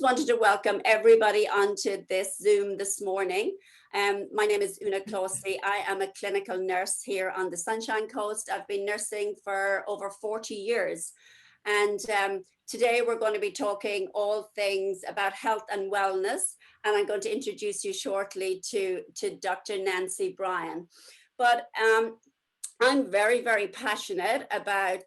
wanted to welcome everybody onto this Zoom this morning. My name is Una Clohessy. I am a clinical nurse here on the Sunshine Coast. I've been nursing for over 40 years. And today we're going to be talking all things about health and wellness. And I'm going to introduce you shortly to Dr. Nancy Bryan. But I'm very, very passionate about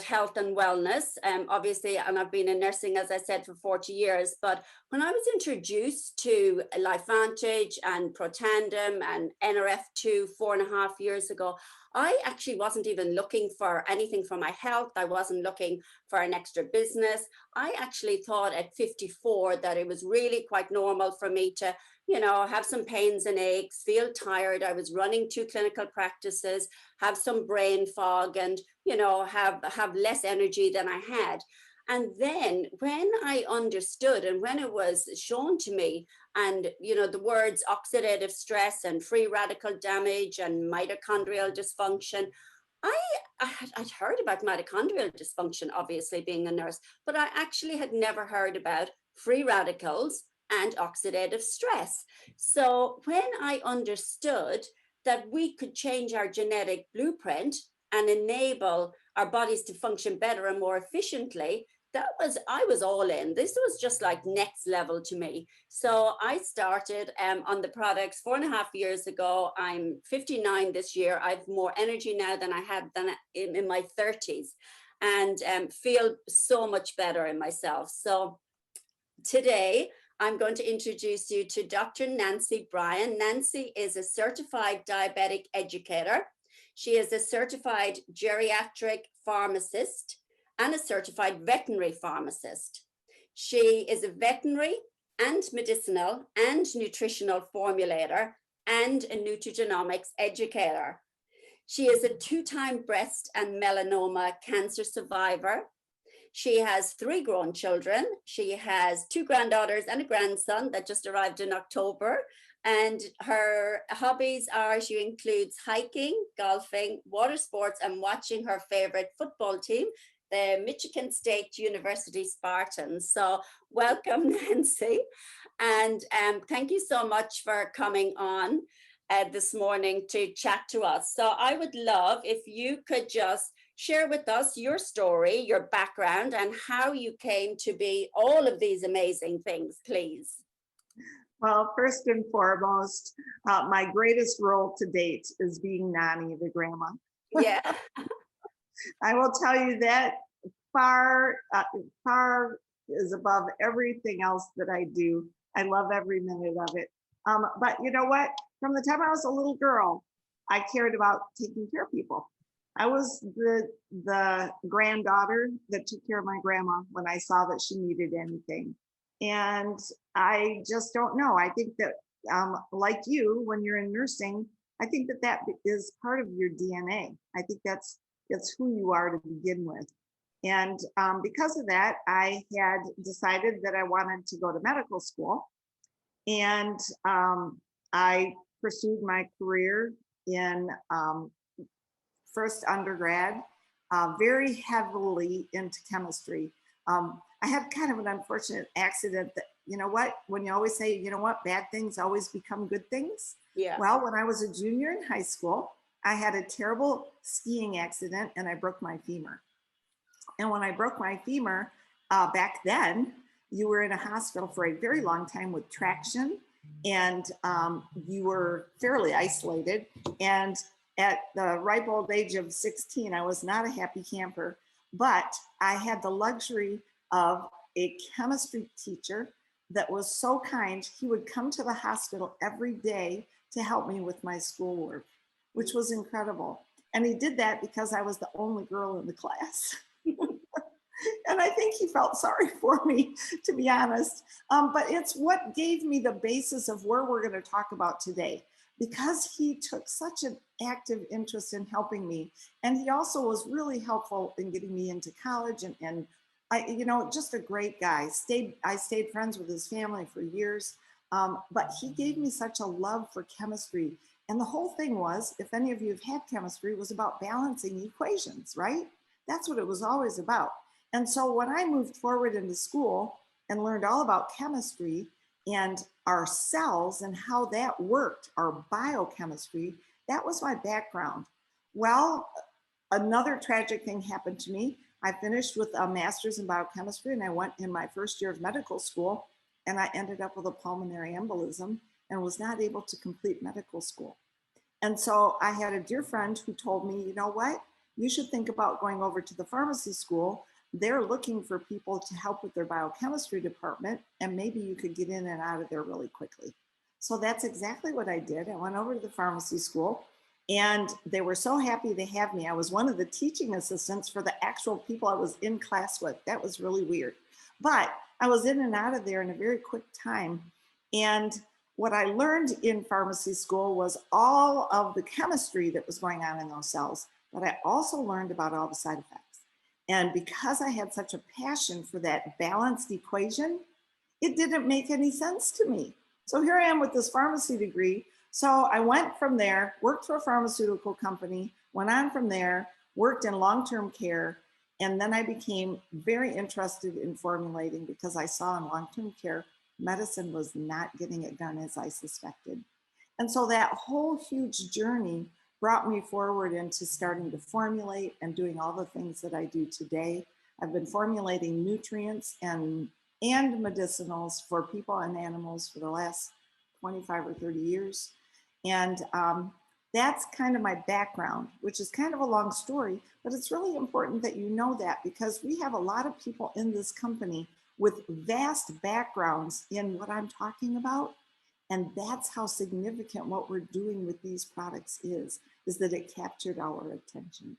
health and wellness, obviously, and I've been in nursing, as I said, for 40 years. But when I was introduced to LifeVantage and Protandem and NRF2 4.5 years ago, I actually wasn't even looking for anything for my health. I wasn't looking for an extra business. I actually thought at 54 that it was really quite normal for me to, you know, have some pains and aches, feel tired. I was running 2 clinical practices, have some brain fog, and, you know, have less energy than I had. And then when I understood and when it was shown to me, and, you know, the words oxidative stress and free radical damage and mitochondrial dysfunction, I'd heard about mitochondrial dysfunction, obviously being a nurse, but I actually had never heard about free radicals and oxidative stress. So when I understood that we could change our genetic blueprint and enable our bodies to function better and more efficiently, I was all in. This was just like next level to me. So I started on the products 4.5 years ago. I'm 59 this year. I have more energy now than I had in my 30s, and feel so much better in myself. So today, I'm going to introduce you to Dr. Nancy Bryan. Nancy is a certified diabetic educator. She is a certified geriatric pharmacist and a certified veterinary pharmacist. She is a veterinary and medicinal and nutritional formulator and a nutrigenomics educator. She is a 2-time breast and melanoma cancer survivor. She has 3 grown children. She has 2 granddaughters and a grandson that just arrived in October. And her hobbies are, she includes hiking, golfing, water sports, and watching her favorite football team, the Michigan State University Spartans. So welcome, Nancy. And thank you so much for coming on this morning to chat to us. So I would love if you could just share with us your story, your background, and how you came to be all of these amazing things, please. Well, first and foremost, my greatest role to date is being Nanny, the grandma. Yeah. I will tell you that far is above everything else that I do. I love every minute of it. But you know what? From the time I was a little girl, I cared about taking care of people. I was the granddaughter that took care of my grandma when I saw that she needed anything. And I just don't know. I think that like you, when you're in nursing, I think that is part of your DNA. I think that's who you are to begin with. And because of that, I had decided that I wanted to go to medical school. And I pursued my career in first undergrad, very heavily into chemistry. I had kind of an unfortunate accident that, you know what, when you always say, you know what, bad things always become good things. Yeah. Well, when I was a junior in high school, I had a terrible skiing accident and I broke my femur. And when I broke my femur, back then, you were in a hospital for a very long time with traction, and you were fairly isolated. And at the ripe old age of 16, I was not a happy camper, but I had the luxury of a chemistry teacher that was so kind. He would come to the hospital every day to help me with my schoolwork, which was incredible. And he did that because I was the only girl in the class. And I think he felt sorry for me, to be honest. But it's what gave me the basis of where we're going to talk about today, because he took such an active interest in helping me. And he also was really helpful in getting me into college, and I, you know, just a great guy. I stayed friends with his family for years, but he gave me such a love for chemistry. And the whole thing was, if any of you have had chemistry, was about balancing equations, right? That's what it was always about. And so when I moved forward into school and learned all about chemistry and our cells and how that worked, our biochemistry, that was my background. Well, another tragic thing happened to me. I finished with a master's in biochemistry and I went in my first year of medical school and I ended up with a pulmonary embolism and was not able to complete medical school. And so I had a dear friend who told me, you know what, you should think about going over to the pharmacy school. They're looking for people to help with their biochemistry department, and maybe you could get in and out of there really quickly. So that's exactly what I did. I went over to the pharmacy school and they were so happy to have me. I was one of the teaching assistants for the actual people I was in class with. That was really weird. But I was in and out of there in a very quick time. And what I learned in pharmacy school was all of the chemistry that was going on in those cells, but I also learned about all the side effects. And because I had such a passion for that balanced equation, it didn't make any sense to me. So here I am with this pharmacy degree. So I went from there, worked for a pharmaceutical company, went on from there, worked in long-term care, and then I became very interested in formulating because I saw in long-term care, medicine was not getting it done as I suspected. And so that whole huge journey brought me forward into starting to formulate and doing all the things that I do today. I've been formulating nutrients and medicinals for people and animals for the last 25 or 30 years. And that's kind of my background, which is kind of a long story, but it's really important that you know that because we have a lot of people in this company with vast backgrounds in what I'm talking about. And that's how significant what we're doing with these products is that it captured our attention.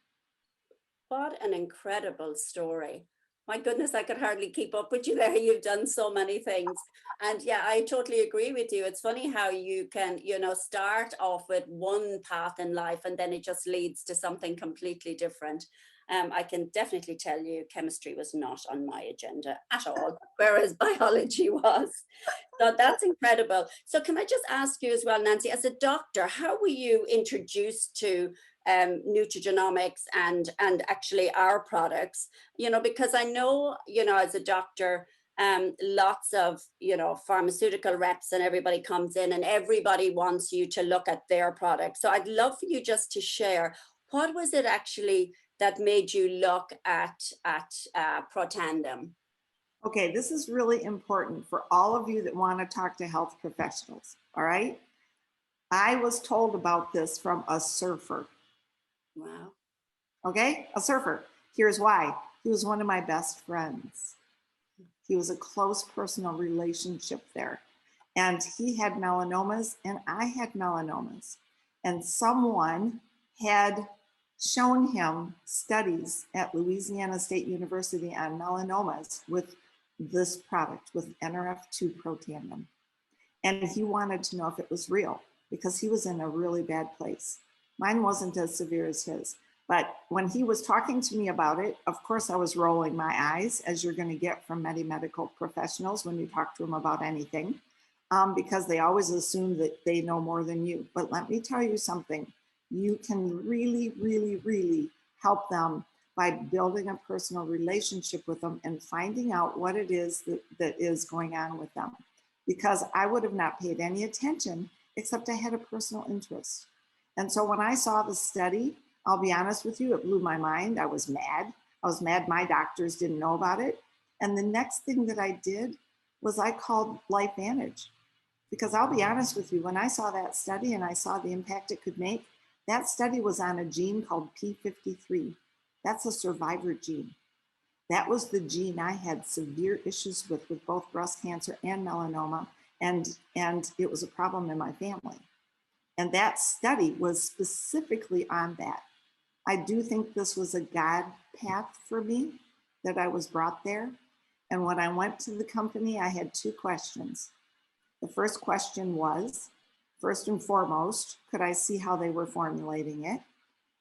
What an incredible story. My goodness, I could hardly keep up with you there. You've done so many things. And yeah, I totally agree with you. It's funny how you can, start off with one path in life and then it just leads to something completely different. I can definitely tell you chemistry was not on my agenda at all, whereas biology was. So that's incredible. So can I just ask you as well, Nancy, as a doctor, how were you introduced to nutrigenomics and actually our products? Because I know, as a doctor, lots of pharmaceutical reps and everybody comes in and everybody wants you to look at their product. So I'd love for you just to share, what was it actually that made you look at Protandim? Okay, this is really important for all of you that want to talk to health professionals, all right? I was told about this from a surfer. Wow. Okay, a surfer. Here's why. He was one of my best friends. He was a close personal relationship there. And he had melanomas and I had melanomas. And someone had shown him studies at Louisiana State University on melanomas with this product, with NRF2 Protandim. And he wanted to know if it was real because he was in a really bad place. Mine wasn't as severe as his. But when he was talking to me about it, of course, I was rolling my eyes, as you're going to get from many medical professionals when you talk to them about anything, because they always assume that they know more than you. But let me tell you something. You can really, really, really help them by building a personal relationship with them and finding out what it is that is going on with them. Because I would have not paid any attention except I had a personal interest. And so when I saw the study, I'll be honest with you, it blew my mind. I was mad. I was mad my doctors didn't know about it. And the next thing that I did was I called LifeVantage. Because I'll be honest with you, when I saw that study and I saw the impact it could make, that study was on a gene called P53. That's a survivor gene. That was the gene I had severe issues with both breast cancer and melanoma. And it was a problem in my family. And that study was specifically on that. I do think this was a God path for me that I was brought there. And when I went to the company, I had two questions. The first question was, first and foremost, could I see how they were formulating it?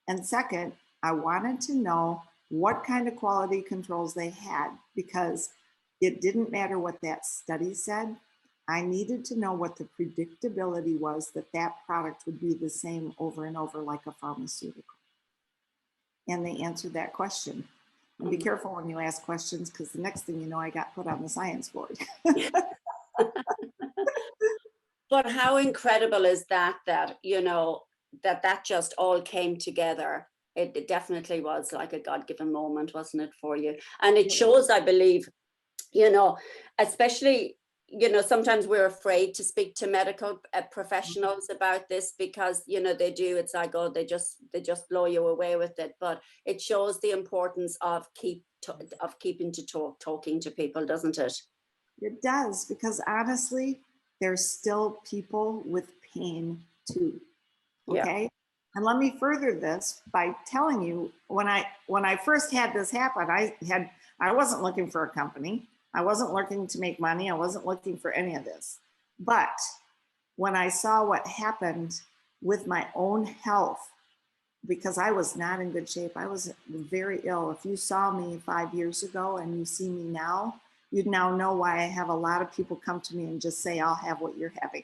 And second, I wanted to know what kind of quality controls they had because it didn't matter what that study said. I needed to know what the predictability was that that product would be the same over and over like a pharmaceutical. And they answered that question. And be careful when you ask questions, because the next thing you know, I got put on the science board. But how incredible is that, that just all came together. It definitely was like a God-given moment, wasn't it, for you? And it shows, I believe, especially, sometimes we're afraid to speak to medical professionals about this because, it's like, oh, they just blow you away with it. But it shows the importance of talking to people, doesn't it? It does, because honestly, there's still people with pain too. Okay. Yeah. And let me further this by telling you, when I first had this happen, I wasn't looking for a company. I wasn't looking to make money. I wasn't looking for any of this. But when I saw what happened with my own health, because I was not in good shape, I was very ill. If you saw me 5 years ago and you see me now, you'd now know why I have a lot of people come to me and just say, I'll have what you're having.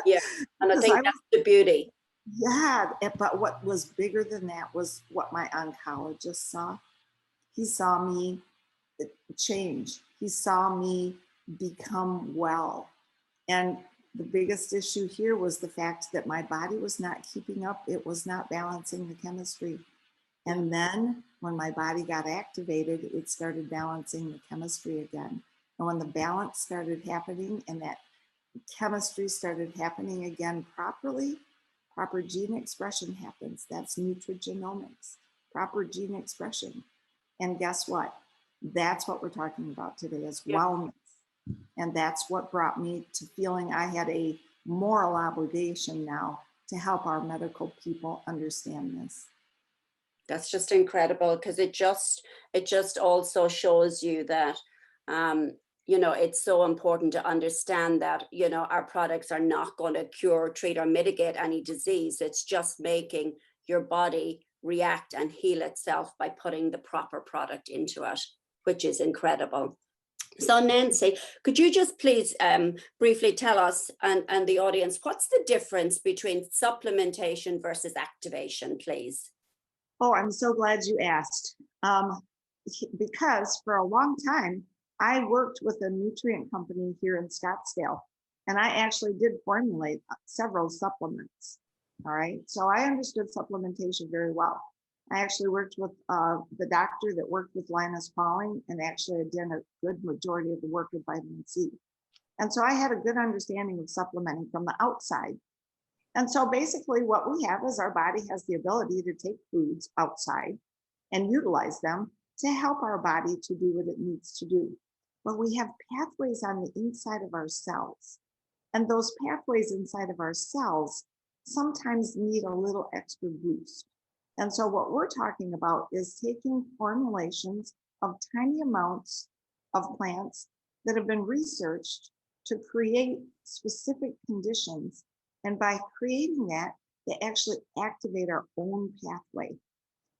Yeah, and I think that's the beauty. Yeah, but what was bigger than that was what my oncologist saw. He saw me change. He saw me become well. And the biggest issue here was the fact that my body was not keeping up. It was not balancing the chemistry. And then when my body got activated, it started balancing the chemistry again. And when the balance started happening and that chemistry started happening again properly, proper gene expression happens. That's nutrigenomics, proper gene expression. And guess what? That's what we're talking about today is wellness. And that's what brought me to feeling I had a moral obligation now to help our medical people understand this. That's just incredible, because it just also shows you that it's so important to understand that our products are not going to cure, treat, or mitigate any disease. It's just making your body react and heal itself by putting the proper product into it, which is incredible. So Nancy, could you just please briefly tell us and the audience, what's the difference between supplementation versus activation, please? Oh, I'm so glad you asked. Because for a long time, I worked with a nutrient company here in Scottsdale, and I actually did formulate several supplements. All right. So I understood supplementation very well. I actually worked with the doctor that worked with Linus Pauling, and actually I did a good majority of the work with vitamin C. And so I had a good understanding of supplementing from the outside. And so basically what we have is our body has the ability to take foods outside and utilize them to help our body to do what it needs to do. But we have pathways on the inside of our cells. And those pathways inside of our cells sometimes need a little extra boost. And so what we're talking about is taking formulations of tiny amounts of plants that have been researched to create specific conditions. And by creating that, they actually activate our own pathway.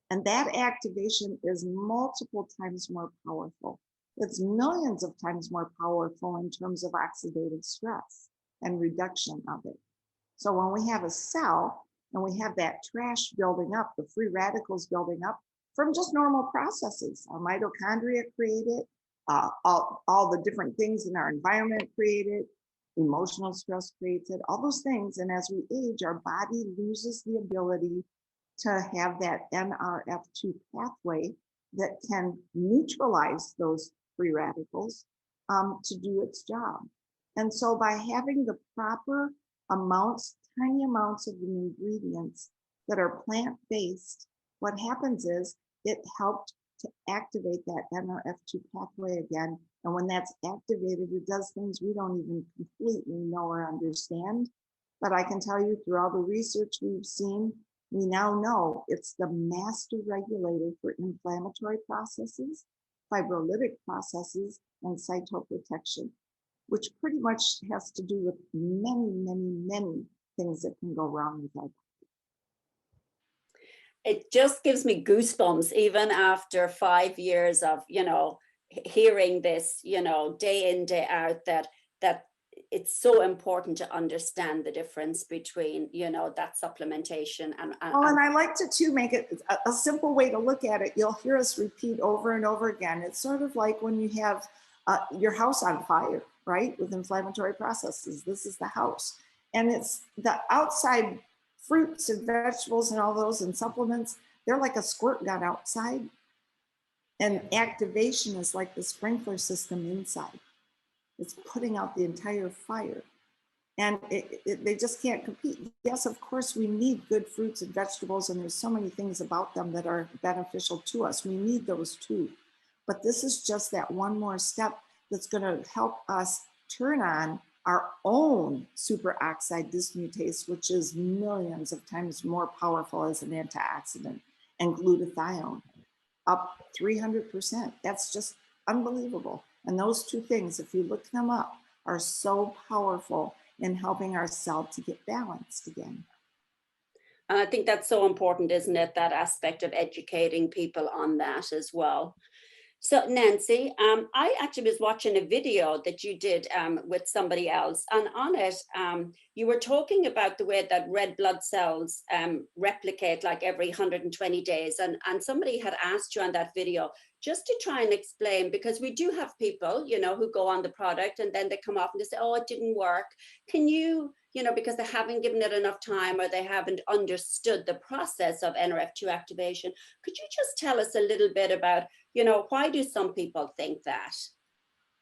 And that activation is multiple times more powerful. It's millions of times more powerful in terms of oxidative stress and reduction of it. So when we have a cell and we have that trash building up, the free radicals building up from just normal processes, our mitochondria create it, all the different things in our environment create it, emotional stress creates it, all those things. And as we age, our body loses the ability to have that NRF2 pathway that can neutralize those free radicals to do its job. And so by having the proper amounts, tiny amounts of the ingredients that are plant-based, what happens is it helped to activate that NRF2 pathway again. And when that's activated, it does things we don't even completely know or understand. But I can tell you through all the research we've seen, we now know it's the master regulator for inflammatory processes, fibrolytic processes, and cytoprotection, which pretty much has to do with many, many, many things that can go wrong with our body. It just gives me goosebumps, even after 5 years of, hearing this, day in, day out, that it's so important to understand the difference between, you know, that supplementation Oh, and I like to too make it a simple way to look at it. You'll hear us repeat over and over again. It's sort of like when you have your house on fire, right? With inflammatory processes, this is the house. And it's the outside fruits and vegetables and all those and supplements, they're like a squirt gun outside. And activation is like the sprinkler system inside. It's putting out the entire fire. And they just can't compete. Yes, of course, we need good fruits and vegetables, and there's so many things about them that are beneficial to us. We need those too. But this is just that one more step that's going to help us turn on our own superoxide dismutase, which is millions of times more powerful as an antioxidant, and glutathione, up 300%. That's just unbelievable. And those two things, if you look them up, are so powerful in helping our cell to get balanced again. And I think that's so important, isn't it? That aspect of educating people on that as well. So Nancy, I actually was watching a video that you did with somebody else, and on it, you were talking about the way that red blood cells replicate like every 120 days. And somebody had asked you on that video just to try and explain, because we do have people, you know, who go on the product and then they come off and they say, oh, it didn't work. Can you, you know, because they haven't given it enough time or they haven't understood the process of NRF2 activation. Could you just tell us a little bit about, you know, why do some people think that?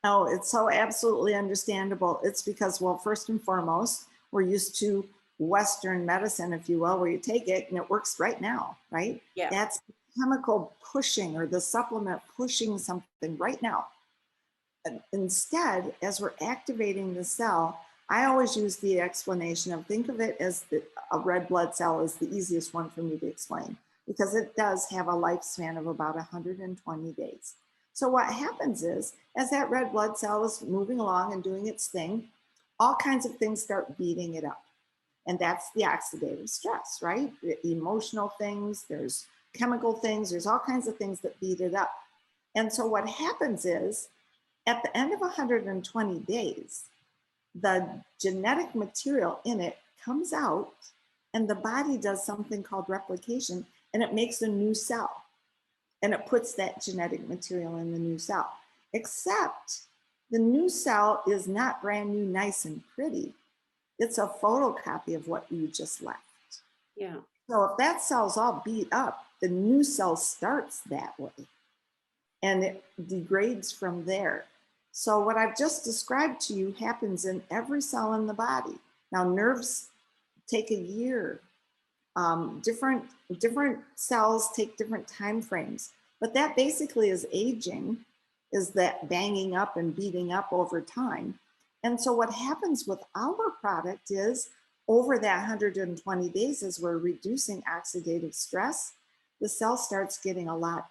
Oh, it's so absolutely understandable. It's because, well, first and foremost, we're used to Western medicine, if you will, where you take it and it works right now, right? Yeah. That's chemical pushing or the supplement pushing something right now. And instead, as we're activating the cell, I always use the explanation of think of it as a red blood cell is the easiest one for me to explain, because it does have a lifespan of about 120 days. So what happens is, as that red blood cell is moving along and doing its thing, all kinds of things start beating it up. And that's the oxidative stress, right? The emotional things, there's chemical things, there's all kinds of things that beat it up. And so what happens is, at the end of 120 days, the genetic material in it comes out and the body does something called replication, and it makes a new cell. And it puts that genetic material in the new cell. Except the new cell is not brand new, nice and pretty. It's a photocopy of what you just left. Yeah. So if that cell's all beat up, the new cell starts that way and it degrades from there. So what I've just described to you happens in every cell in the body. Now nerves take a year. Different cells take different time frames, but that basically is aging, is that banging up and beating up over time. And so what happens with our product is, over that 120 days, as we're reducing oxidative stress, the cell starts getting a lot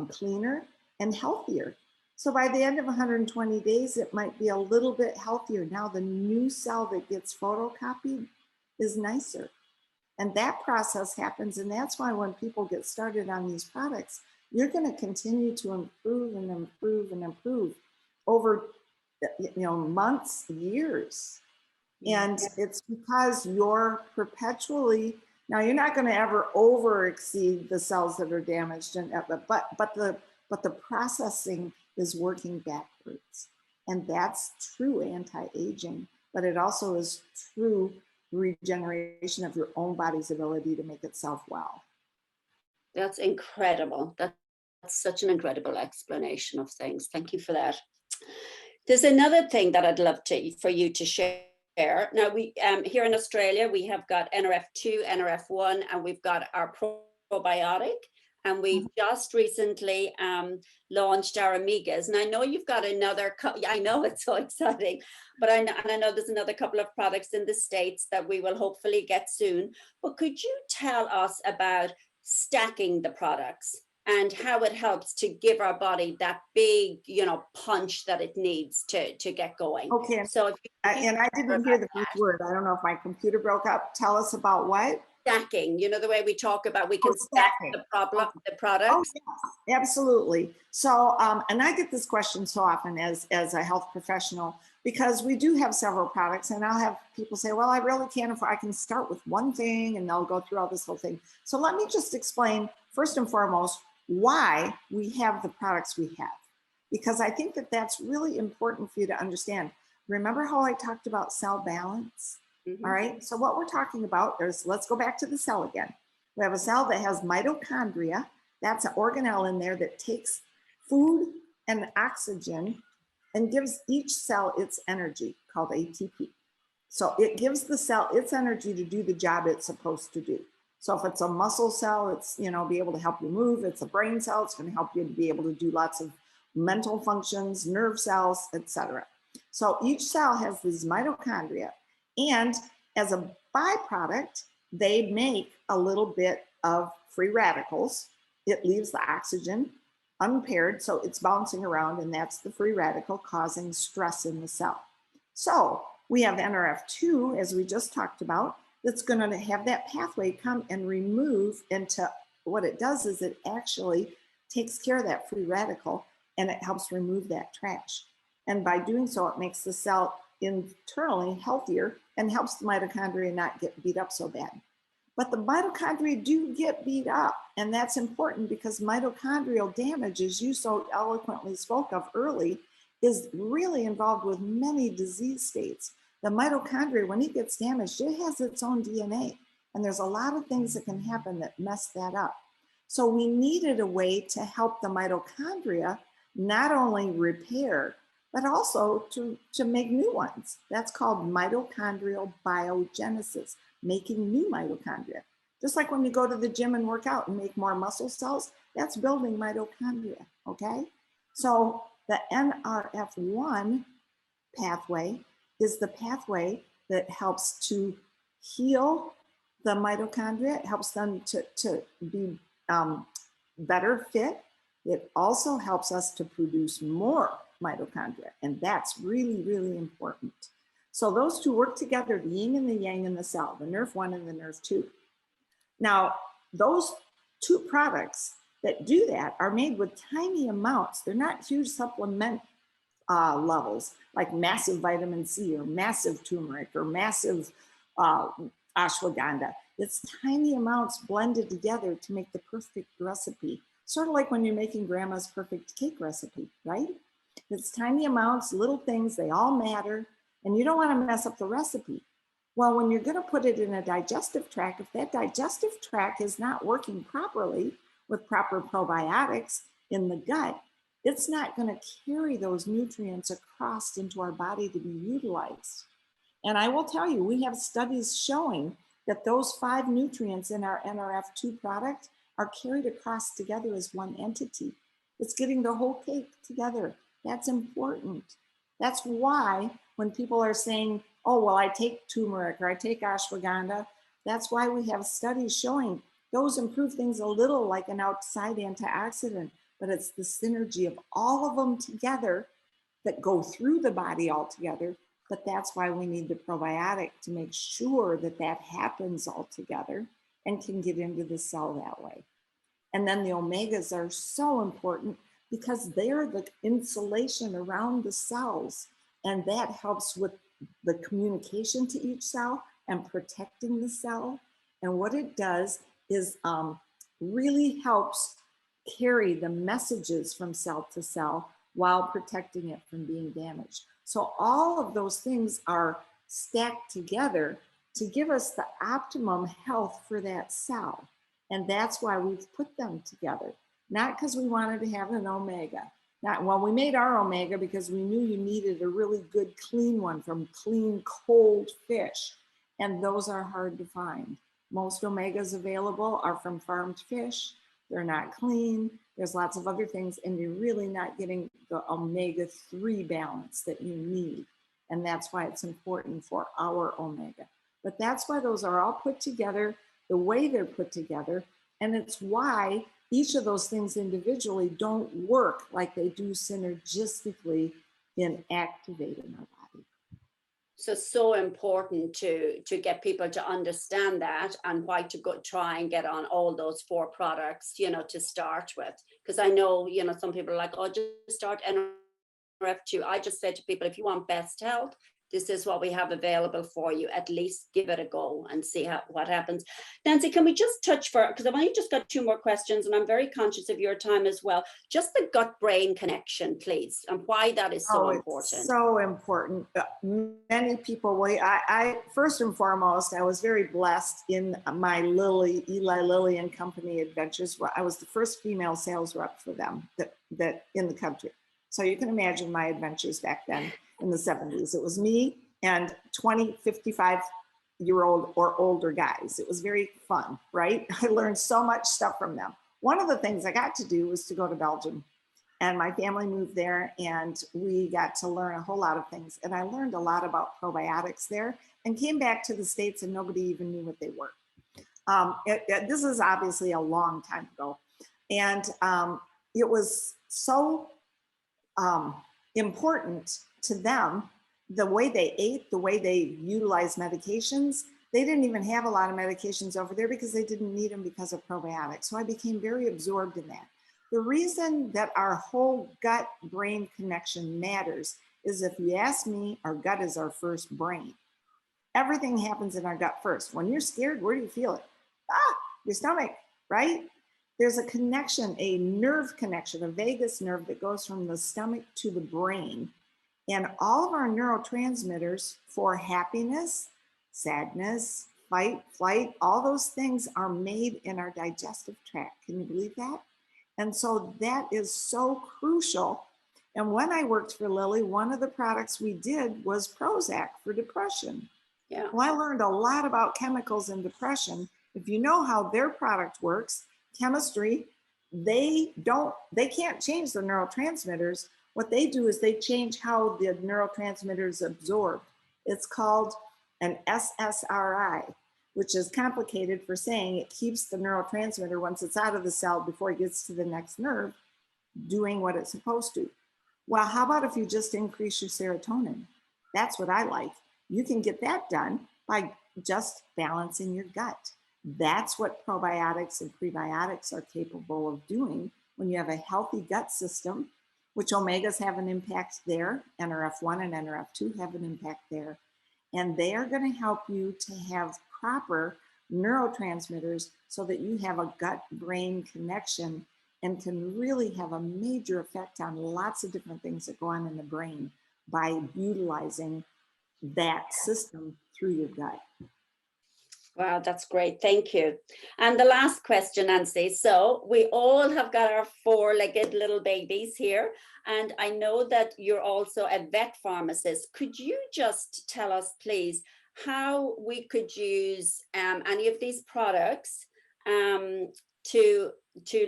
cleaner and healthier. So by the end of 120 days, it might be a little bit healthier. Now the new cell that gets photocopied is nicer. And that process happens. And that's why when people get started on these products, you're going to continue to improve and improve and improve over, you know, months, years. And it's because you're perpetually, now you're not going to ever over exceed the cells that are damaged, and but the processing is working backwards. And that's true anti-aging, but it also is true regeneration of your own body's ability to make itself well. That's incredible. That's such an incredible explanation of things. Thank you for that. There's another thing that I'd love for you to share. Now, we here in Australia, we have got NRF2, NRF1, and we've got our probiotic. And we've just recently launched our Omegas. And I know you've got another, I know it's so exciting, but I know there's another couple of products in the States that we will hopefully get soon. But could you tell us about stacking the products and how it helps to give our body that big, you know, punch that it needs to get going? Okay. So if you And I didn't hear the first word. I don't know if my computer broke up. Tell us about what? Stacking, you know, the way we talk about, we can stack the products. Oh, yes, absolutely. So, and I get this question so often as a health professional, because we do have several products, and I'll have people say, well, I really can't afford, I can start with one thing, and they'll go through all this whole thing. So let me just explain first and foremost why we have the products we have, because I think that that's really important for you to understand. Remember how I talked about cell balance? All right, so what we're talking about is, let's go back to the cell again. We have a cell that has mitochondria. That's an organelle in there that takes food and oxygen and gives each cell its energy, called ATP. So it gives the cell its energy to do the job it's supposed to do. So if it's a muscle cell, it's, you know, be able to help you move. It's a brain cell, it's going to help you to be able to do lots of mental functions, nerve cells, etc. So each cell has these mitochondria, and as a byproduct, they make a little bit of free radicals. It leaves the oxygen unpaired, so it's bouncing around, and that's the free radical causing stress in the cell. So we have NRF2, as we just talked about, that's going to have that pathway come and remove, into what it does is it actually takes care of that free radical, and it helps remove that trash. And by doing so, it makes the cell internally healthier and helps the mitochondria not get beat up so bad. But the mitochondria do get beat up, and that's important because mitochondrial damage, as you so eloquently spoke of early, is really involved with many disease states. The mitochondria, when it gets damaged, it has its own DNA, and there's a lot of things that can happen that mess that up. So we needed a way to help the mitochondria not only repair, but also to make new ones. That's called mitochondrial biogenesis, making new mitochondria. Just like when you go to the gym and work out and make more muscle cells, that's building mitochondria, okay? So the NRF1 pathway is the pathway that helps to heal the mitochondria. It helps them to be better fit. It also helps us to produce more mitochondria, and that's really, really important. So those two work together, the yin and the yang in the cell, the NRF1 and the NRF2. Now, those two products that do that are made with tiny amounts. They're not huge supplement levels, like massive vitamin C or massive turmeric or massive ashwagandha. It's tiny amounts blended together to make the perfect recipe. Sort of like when you're making grandma's perfect cake recipe, right? It's tiny amounts, little things, they all matter, and you don't want to mess up the recipe. Well, when you're going to put it in a digestive tract, if that digestive tract is not working properly with proper probiotics in the gut, it's not going to carry those nutrients across into our body to be utilized. And I will tell you, we have studies showing that those 5 nutrients in our NRF2 product are carried across together as one entity. It's getting the whole cake together. That's important. That's why when people are saying, oh, well, I take turmeric or I take ashwagandha, that's why we have studies showing those improve things a little, like an outside antioxidant, but it's the synergy of all of them together that go through the body all together. But that's why we need the probiotic to make sure that that happens all together and can get into the cell that way. And then the omegas are so important because they're the insulation around the cells, and that helps with the communication to each cell and protecting the cell. And what it does is really helps carry the messages from cell to cell while protecting it from being damaged. So all of those things are stacked together to give us the optimum health for that cell. And that's why we've put them together. Not because we wanted to have an omega. Well, we made our omega because we knew you needed a really good clean one from clean, cold fish. And those are hard to find. Most omegas available are from farmed fish. They're not clean. There's lots of other things, and you're really not getting the omega-3 balance that you need. And that's why it's important for our omega. But that's why those are all put together the way they're put together. And it's why each of those things individually don't work like they do synergistically in activating our body. So important to get people to understand that, and why to go try and get on all those 4 products, you know, to start with. Because I know, you know, some people are like, oh, just start NRF2, I just say to people, if you want best health, this is what we have available for you. At least give it a go and see what happens. Nancy, can we just touch because I've only just got 2 more questions, and I'm very conscious of your time as well. Just the gut-brain connection, please, and why that is so important. It's so important. Many people, I first and foremost, I was very blessed in my Eli Lilly and Company adventures. I was the first female sales rep for them that in the country. So you can imagine my adventures back then in the 70s. It was me and 20, 55-year-old or older guys. It was very fun, right? I learned so much stuff from them. One of the things I got to do was to go to Belgium, and my family moved there, and we got to learn a whole lot of things. And I learned a lot about probiotics there, and came back to the States, and nobody even knew what they were. This is obviously a long time ago. And it was so important to them, the way they ate, the way they utilized medications. They didn't even have a lot of medications over there because they didn't need them because of probiotics. So I became very absorbed in that. The reason that our whole gut-brain connection matters is, if you ask me, our gut is our first brain. Everything happens in our gut first. When you're scared, where do you feel it? Your stomach, right? There's a connection, a nerve connection, a vagus nerve that goes from the stomach to the brain. And all of our neurotransmitters for happiness, sadness, fight, flight, all those things are made in our digestive tract. Can you believe that? And so that is so crucial. And when I worked for Lilly, one of the products we did was Prozac for depression. Yeah. Well, I learned a lot about chemicals in depression. If you know how their product works, chemistry, they can't change the neurotransmitters. What they do is they change how the neurotransmitters absorb. It's called an SSRI, which is complicated for saying it keeps the neurotransmitter, once it's out of the cell before it gets to the next nerve, doing what it's supposed to. Well, how about if you just increase your serotonin? That's what I like. You can get that done by just balancing your gut. That's what probiotics and prebiotics are capable of doing when you have a healthy gut system, which omegas have an impact there. NRF1 and NRF2 have an impact there. And they are going to help you to have proper neurotransmitters so that you have a gut-brain connection and can really have a major effect on lots of different things that go on in the brain by utilizing that system through your gut. Wow, that's great. Thank you. And the last question, Nancy. So we all have got our 4-legged little babies here. And I know that you're also a vet pharmacist. Could you just tell us, please, how we could use any of these products to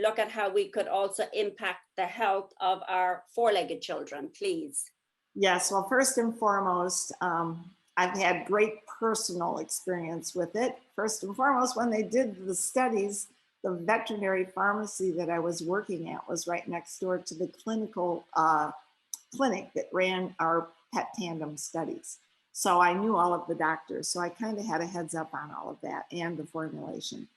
look at how we could also impact the health of our 4-legged children, please? Yes, well, first and foremost, I've had great personal experience with it. First and foremost, when they did the studies, the veterinary pharmacy that I was working at was right next door to the clinical clinic that ran our pet tandem studies. So I knew all of the doctors. So I kind of had a heads up on all of that and the formulation.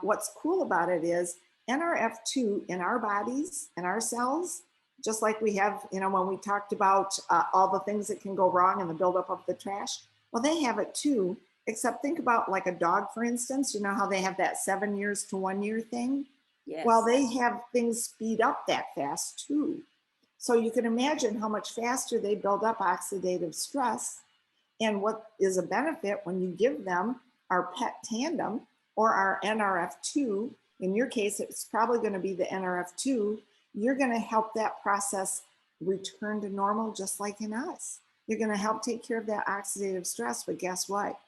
What's cool about it is NRF2 in our bodies and our cells, just like we have, when we talked about all the things that can go wrong and the buildup of the trash, well, they have it too, except think about like a dog, for instance, you know how they have that 7 years to 1 year thing? Yes. Well, they have things speed up that fast too. So you can imagine how much faster they build up oxidative stress. And what is a benefit when you give them our pet tandem or our NRF2, in your case, it's probably going to be the NRF2, you're going to help that process return to normal just like in us. You're going to help take care of that oxidative stress, but guess what?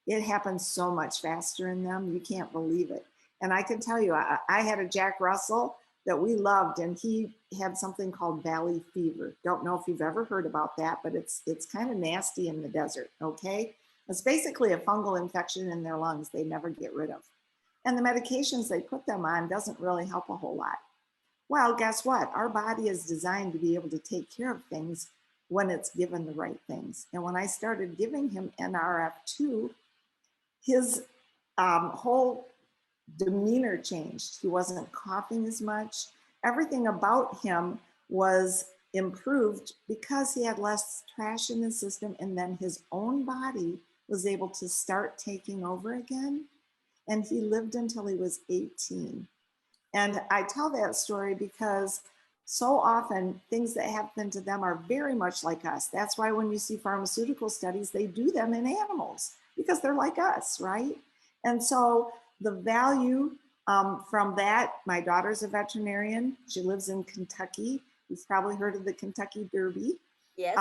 It happens so much faster in them, you can't believe it. And I can tell you, I had a Jack Russell that we loved, and he had something called valley fever. Don't know if you've ever heard about that, but it's kind of nasty in the desert, okay? It's basically a fungal infection in their lungs they never get rid of. And the medications they put them on doesn't really help a whole lot. Well, guess what? Our body is designed to be able to take care of things when it's given the right things. And when I started giving him NRF2, his whole demeanor changed. He wasn't coughing as much. Everything about him was improved because he had less trash in his system, and then his own body was able to start taking over again. And he lived until he was 18. And I tell that story because so often things that happen to them are very much like us. That's why when you see pharmaceutical studies, they do them in animals because they're like us, right? And so the value from that, my daughter's a veterinarian. She lives in Kentucky. You've probably heard of the Kentucky Derby. Yes.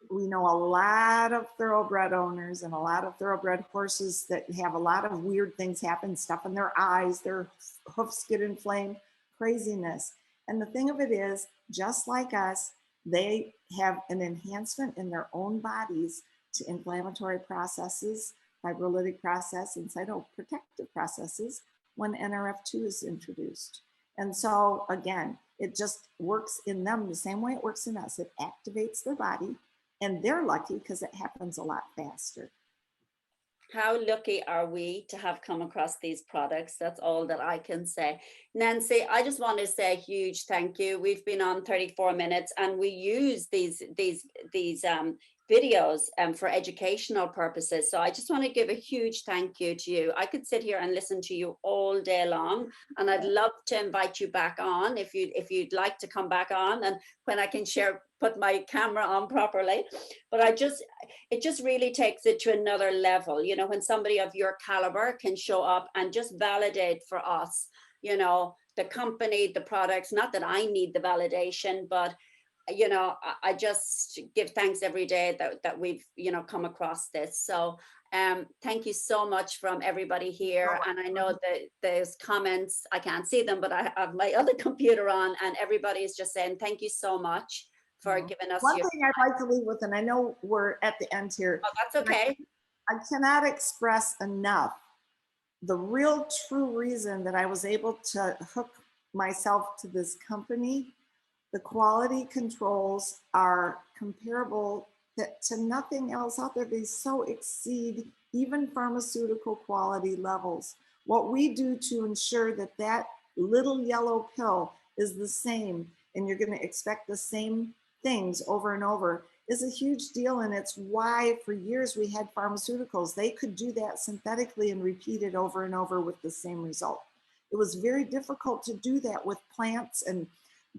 We know a lot of thoroughbred owners and a lot of thoroughbred horses that have a lot of weird things happen, stuff in their eyes, their hoofs get inflamed, craziness. And the thing of it is, just like us, they have an enhancement in their own bodies to inflammatory processes, fibrolytic process, and cytoprotective processes when NRF2 is introduced. And so again, it just works in them the same way it works in us. It activates their body, and they're lucky because it happens a lot faster. How lucky are we to have come across these products? That's all that I can say. Nancy, I just want to say a huge thank you. We've been on 34 minutes and we use these videos for educational purposes. So I just want to give a huge thank you to you. I could sit here and listen to you all day long, and I'd love to invite you back on if you'd like to come back on, and when I can put my camera on properly. But it just really takes it to another level, you know, when somebody of your caliber can show up and just validate for us, you know, the company, the products. Not that I need the validation, but you know, I just give thanks every day that we've, you know, come across this. So thank you so much from everybody here. And I know that there's comments, I can't see them, but I have my other computer on, and everybody is just saying thank you so much for giving us one thing I'd like to leave with, and I know we're at the end here. Oh, that's okay. I cannot express enough the real true reason that I was able to hook myself to this company. The quality controls are comparable to nothing else out there. They so exceed even pharmaceutical quality levels. What we do to ensure that that little yellow pill is the same, and you're going to expect the same things over and over, is a huge deal. And it's why for years we had pharmaceuticals. They could do that synthetically and repeat it over and over with the same result. It was very difficult to do that with plants and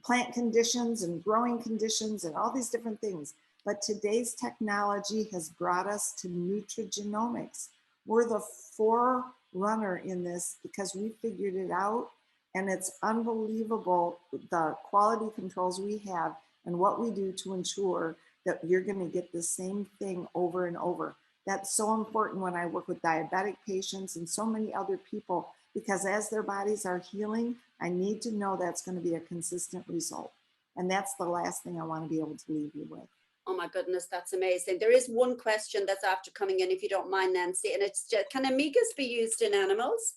plant conditions and growing conditions and all these different things. But today's technology has brought us to nutrigenomics. We're the forerunner in this because we figured it out, and it's unbelievable the quality controls we have and what we do to ensure that you're going to get the same thing over and over. That's so important when I work with diabetic patients and so many other people, because as their bodies are healing, I need to know that's going to be a consistent result. And that's the last thing I want to be able to leave you with. Oh my goodness, that's amazing. There is one question that's after coming in, if you don't mind, Nancy, and it's just, can omegas be used in animals?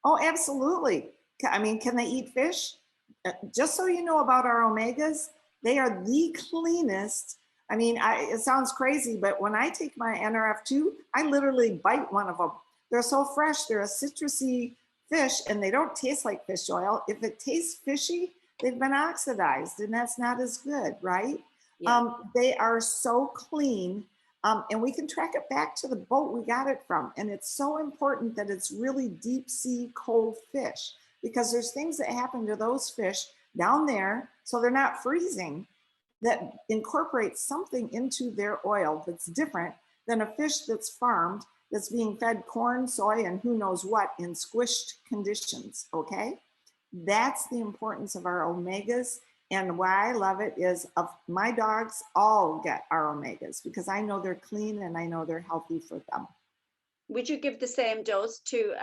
Oh, absolutely. I mean, can they eat fish? Just so you know about our omegas, they are the cleanest. I mean, it sounds crazy, but when I take my NRF2, I literally bite one of them. They're so fresh. They're a citrusy fish, and they don't taste like fish oil. If it tastes fishy, they've been oxidized, and that's not as good, right? Yeah. They are so clean, and we can track it back to the boat we got it from. And it's so important that it's really deep sea cold fish, because there's things that happen to those fish down there, so they're not freezing, that incorporate something into their oil that's different than a fish that's farmed, that's being fed corn, soy, and who knows what in squished conditions, okay? That's the importance of our omegas. And why I love it is my dogs all get our omegas because I know they're clean and I know they're healthy for them. Would you give the same dose to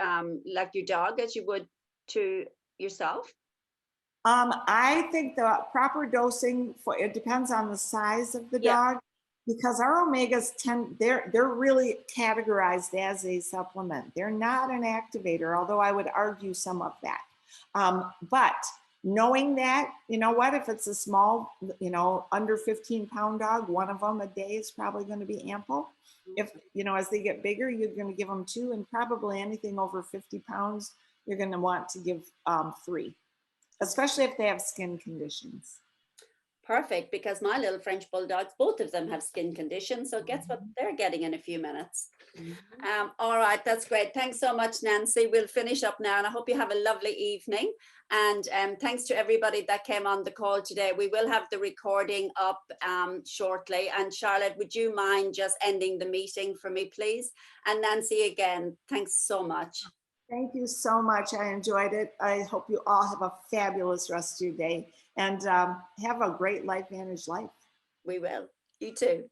like your dog as you would to yourself? I think the proper dosing it depends on the size of the dog, because our omegas they're really categorized as a supplement. They're not an activator, although I would argue some of that. But knowing that, you know what, if it's a small, you know, under 15-pound dog, one of them a day is probably going to be ample. If, you know, as they get bigger, you're going to give them 2, and probably anything over 50 pounds, you're going to want to give 3. Especially if they have skin conditions. Perfect, because my little French bulldogs, both of them have skin conditions. So guess what they're getting in a few minutes. All right, that's great. Thanks so much, Nancy. We'll finish up now, and I hope you have a lovely evening. And thanks to everybody that came on the call today. We will have the recording up shortly. And Charlotte, would you mind just ending the meeting for me, please? And Nancy, again, thanks so much. Thank you so much. I enjoyed it. I hope you all have a fabulous rest of your day and have a great LifeVantage life. We will. You too.